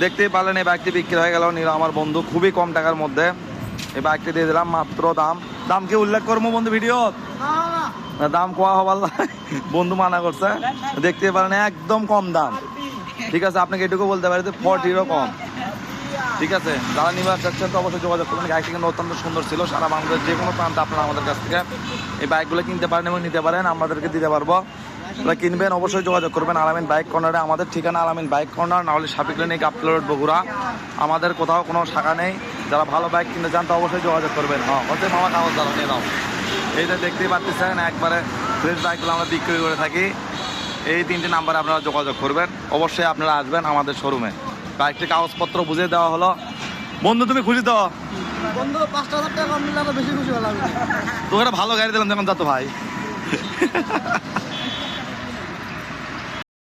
দেখতেই পারলেন এই বাইকটি বিক্রি হয়ে গেল, নিল আমার বন্ধু খুবই কম টাকার মধ্যে। এই বাইকটি দিয়ে দিলাম মাত্র দাম কি উল্লেখ করবো বন্ধু ভিডিও? দাম কোয়া হবার বন্ধু মানা করছে। দেখতে পারেন একদম কম দাম। ঠিক আছে, আপনাকে এটুকু বলতে পারি যে 40 কম। ঠিক আছে, যারা নিবার চাচ্ছেন তো অবশ্যই যোগাযোগ করবেন। গাড়িটি কিন্তু অত্যন্ত সুন্দর ছিল। সারা বাংলাদেশের যে কোনো প্রান্তে আপনারা আমাদের কাছ থেকে এই বাইকগুলো কিনতে পারেন এবং নিতে পারেন, আমাদেরকে দিতে পারবো। যারা কিনবেন অবশ্যই যোগাযোগ করবেন আলামিন বাইক কর্নারে। আমাদের ঠিকানা আলামিন বাইক কর্নার, না হলে সাপিক লেনে গাবতলী রোড বগুড়া। আমাদের কোথাও কোনো শাখা নেই। যারা ভালো বাইক কিনতে চান তো অবশ্যই যোগাযোগ করবেন। হ্যাঁ, হচ্ছে মামা কাগজ দ্বারা নিয়ে নাও। এইটা দেখতেই পাচ্ছেন একবারে ফ্রেশ বাইকগুলো আমরা বিক্রি করে থাকি। এই 3টি নাম্বারে আপনারা যোগাযোগ করবেন। অবশ্যই আপনারা আসবেন আমাদের শোরুমে। বাইকটির কাগজপত্র বুঝিয়ে দেওয়া হলো। বন্ধু তুমি খুশি তো? বন্ধু 5,000 টাকা কম দিলে আরো বেশি খুশি হলাম। তোকে একটা ভালো গাড়ি দিলাম, যেমন যাতো ভাই।